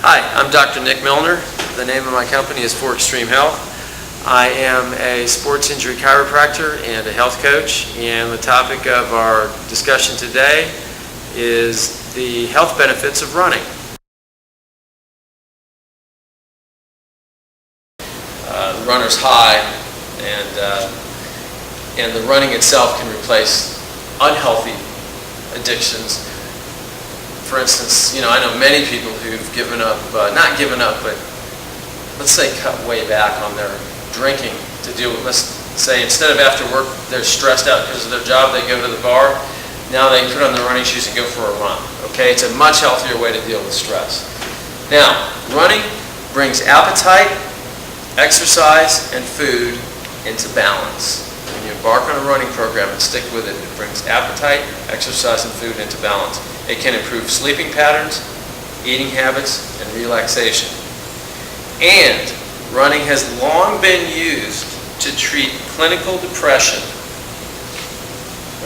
Hi, I'm Dr. Nick Milnor. The name of my company is For Extreme Health. I am a sports injury chiropractor and a health coach, and the topic of our discussion today is the health benefits of running. The runner's high, and the running itself can replace unhealthy addictions. For instance, I know many people who've given up, not given up, but let's say cut way back on their drinking to deal with, let's say instead of after work they're stressed out because of their job, they go to the bar. Now they put on their running shoes and go for a run. Okay, it's a much healthier way to deal with stress. Now, running brings appetite, exercise, and food into balance. When you embark on a running program and stick with it, it brings appetite, exercise, and food into balance. It can improve sleeping patterns, eating habits, and relaxation. And running has long been used to treat clinical depression.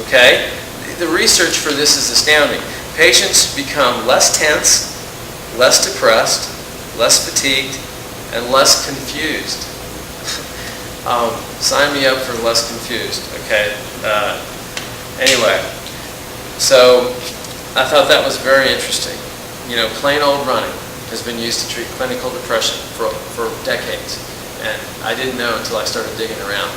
Okay? The research for this is astounding. Patients become less tense, less depressed, less fatigued, and less confused. Sign me up for less confused, okay? Anyway, so I thought that was very interesting. Plain old running has been used to treat clinical depression for decades, and I didn't know until I started digging around.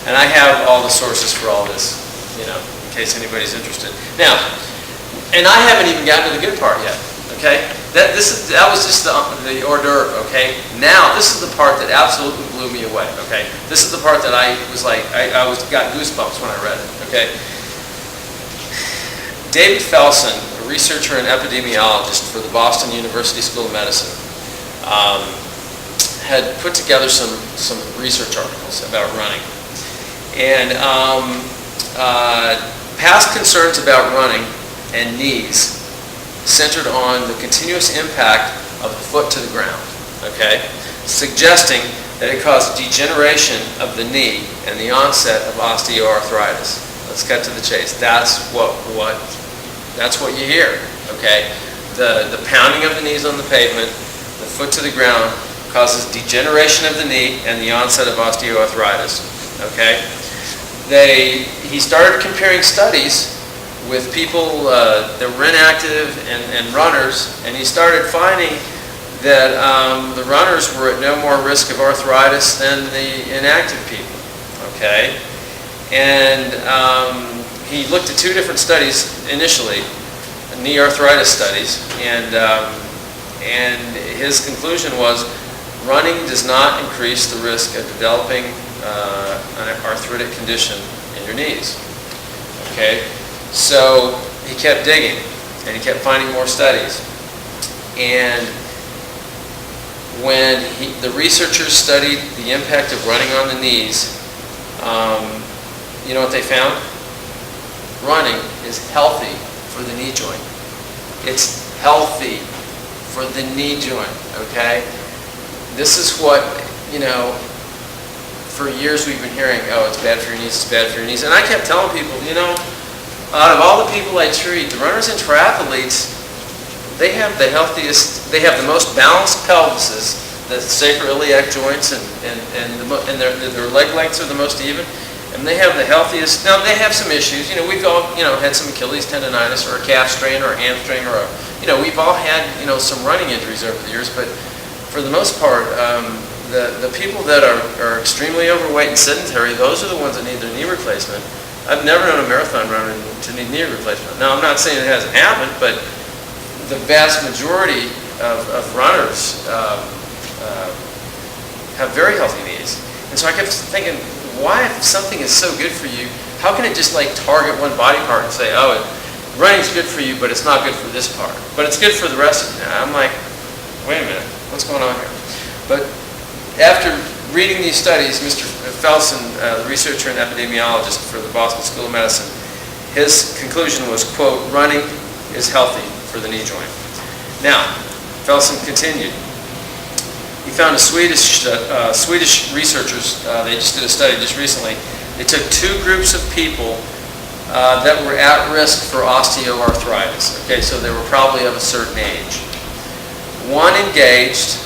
And I have all the sources for all this, in case anybody's interested. Now, and I haven't even gotten to the good part yet, okay? That was just the hors d'oeuvre, okay? Now, this is the part that absolutely blew me away, okay? This is the part that I was like, I got goosebumps when I read it, okay? David Felsen, a researcher and epidemiologist for the Boston University School of Medicine, had put together some research articles about running. And past concerns about running and knees centered on the continuous impact of the foot to the ground, okay? Suggesting that it caused degeneration of the knee and the onset of osteoarthritis. Let's cut to the chase. That's what you hear, okay? The pounding of the knees on the pavement, the foot to the ground, causes degeneration of the knee and the onset of osteoarthritis, okay? He started comparing studies with people that were inactive and runners, and he started finding that the runners were at no more risk of arthritis than the inactive people, okay? And he looked at two different studies initially, knee arthritis studies, and his conclusion was running does not increase the risk of developing an arthritic condition in your knees. Okay, so he kept digging and he kept finding more studies, and when the researchers studied the impact of running on the knees, you know what they found? Running is healthy for the knee joint. It's healthy for the knee joint, okay? This is what, for years we've been hearing, oh, it's bad for your knees, it's bad for your knees. And I kept telling people, out of all the people I treat, the runners and triathletes, they have the healthiest, they have the most balanced pelvises, the sacroiliac joints, and their leg lengths are the most even. And they have the healthiest. Now they have some issues. We've all had some Achilles tendonitis or a calf strain or a hamstring or we've all had some running injuries over the years. But for the most part, the people that are extremely overweight and sedentary, those are the ones that need their knee replacement. I've never known a marathon runner to need knee replacement. Now I'm not saying it hasn't happened, but the vast majority of runners have very healthy knees. And so I kept thinking, why, if something is so good for you, how can it just target one body part and say, oh, running's good for you, but it's not good for this part, but it's good for the rest of you? I'm like, wait a minute, what's going on here? But after reading these studies, Mr. Felsen, the researcher and epidemiologist for the Boston School of Medicine, his conclusion was, quote, running is healthy for the knee joint. Now, Felsen continued. He found Swedish researchers, they just did a study just recently. They took two groups of people that were at risk for osteoarthritis. Okay, so they were probably of a certain age. one engaged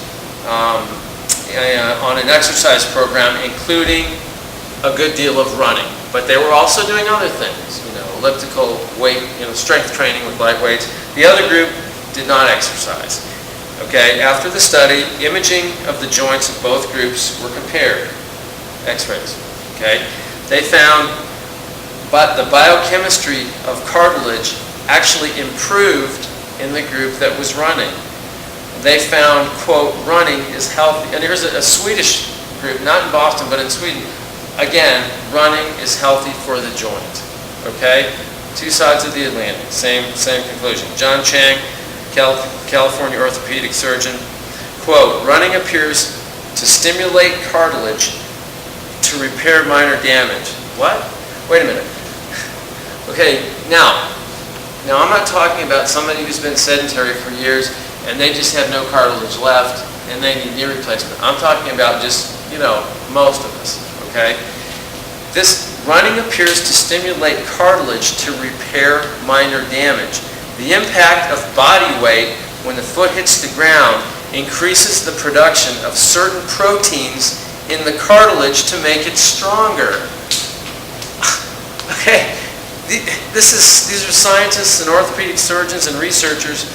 on an exercise program, including a good deal of running. But they were also doing other things, elliptical weight, strength training with light weights. The other group did not exercise. Okay, after the study, imaging of the joints of both groups were compared, X-rays. Okay, they found the biochemistry of cartilage actually improved in the group that was running. They found, quote, running is healthy. And here's a Swedish group, not in Boston, but in Sweden. Again, running is healthy for the joint. Okay? Two sides of the Atlantic, same conclusion. John Chang, California orthopedic surgeon, quote, running appears to stimulate cartilage to repair minor damage. What? Wait a minute. Okay, now I'm not talking about somebody who's been sedentary for years and they just have no cartilage left and they need knee replacement. I'm talking about just, most of us, okay? This running appears to stimulate cartilage to repair minor damage. The impact of body weight when the foot hits the ground increases the production of certain proteins in the cartilage to make it stronger. Okay, these are scientists and orthopedic surgeons and researchers.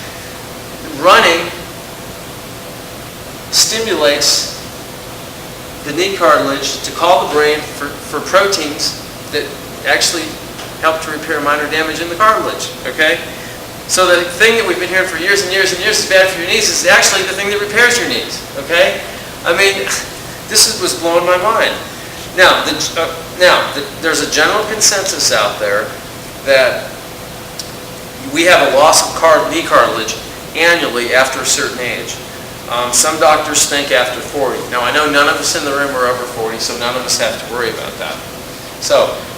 Running stimulates the knee cartilage to call the brain for proteins that actually help to repair minor damage in the cartilage. Okay? So the thing that we've been hearing for years and years and years is bad for your knees is actually the thing that repairs your knees. Okay? I mean, this was blowing my mind. Now, there's a general consensus out there that we have a loss of knee cartilage annually after a certain age. Some doctors think after 40. Now, I know none of us in the room are over 40, so none of us have to worry about that.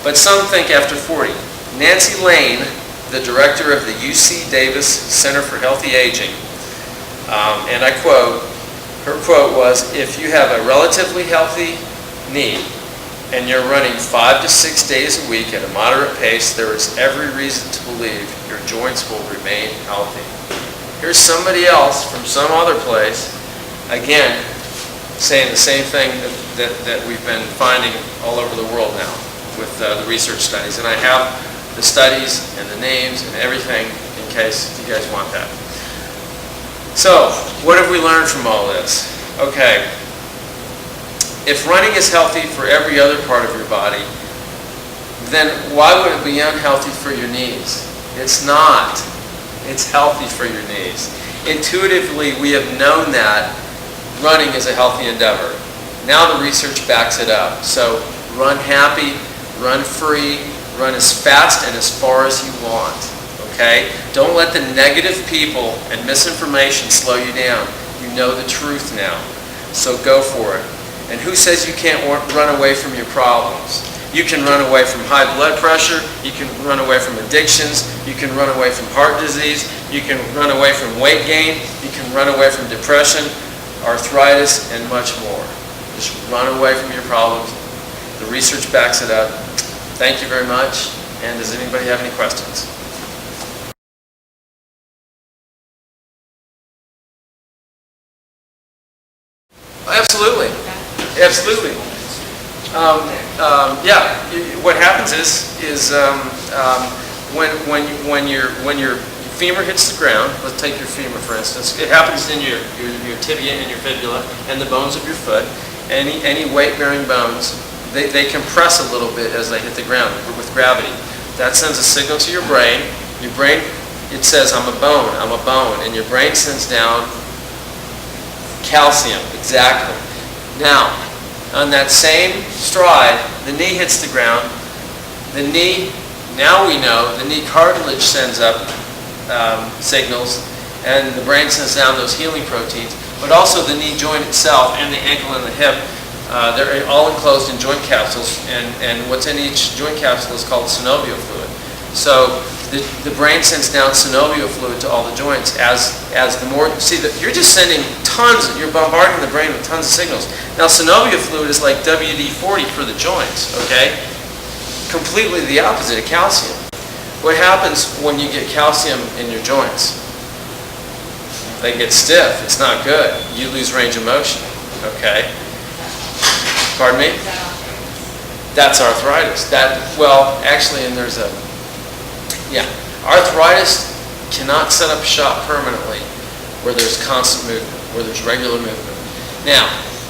But some think after 40. Nancy Lane, the director of the UC Davis Center for Healthy Aging, and I quote, her quote was, if you have a relatively healthy knee and you're running 5 to 6 days a week at a moderate pace, there is every reason to believe your joints will remain healthy. Here's somebody else from some other place, again, saying the same thing that we've been finding all over the world now with the research studies. And I have the studies and the names and everything in case you guys want that. So, what have we learned from all this? Okay, if running is healthy for every other part of your body, then why would it be unhealthy for your knees? It's not. It's healthy for your knees. Intuitively, we have known that running is a healthy endeavor. Now the research backs it up. So run happy, run free, run as fast and as far as you want. Okay? Don't let the negative people and misinformation slow you down. You know the truth now. So go for it. And who says you can't run away from your problems? You can run away from high blood pressure, you can run away from addictions, you can run away from heart disease, you can run away from weight gain, you can run away from depression, arthritis, and much more. Just run away from your problems. The research backs it up. Thank you very much. And does anybody have any questions? Absolutely. Absolutely. What happens is when your femur hits the ground, let's take your femur for instance, it happens in your tibia and your fibula and the bones of your foot. Any weight-bearing bones, they compress a little bit as they hit the ground with gravity. That sends a signal to your brain. Your brain, it says, I'm a bone, and your brain sends down calcium, exactly. Now, on that same stride, the knee hits the ground. The knee, now we know, the knee cartilage sends up signals, and the brain sends down those healing proteins, but also the knee joint itself and the ankle and the hip. They're all enclosed in joint capsules, and what's in each joint capsule is called synovial fluid. So the brain sends down synovial fluid to all the joints as the more, you're just sending tons, you're bombarding the brain with tons of signals. Now synovial fluid is like WD-40 for the joints, okay? Completely the opposite of calcium. What happens when you get calcium in your joints? they get stiff. It's not good. You lose range of motion. Okay? Pardon me? That's arthritis. Well, actually, and there's a, arthritis cannot set up shop permanently where there's constant movement, where there's regular movement. Now,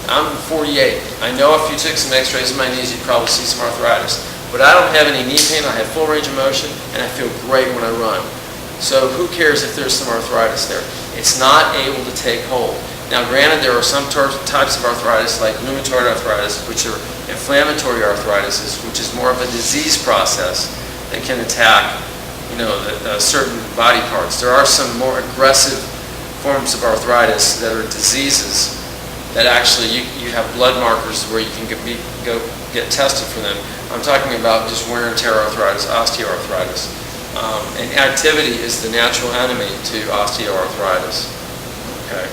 I'm 48. I know if you took some x-rays of my knees, you'd probably see some arthritis. But I don't have any knee pain. I have full range of motion, and I feel great when I run. So who cares if there's some arthritis there? It's not able to take hold. Now, granted, there are some types of arthritis, like rheumatoid arthritis, which are inflammatory arthritis, which is more of a disease process that can attack, the certain body parts. There are some more aggressive forms of arthritis that are diseases that actually you have blood markers where you can go get tested for them. I'm talking about just wear and tear arthritis, osteoarthritis. And activity is the natural enemy to osteoarthritis. Okay.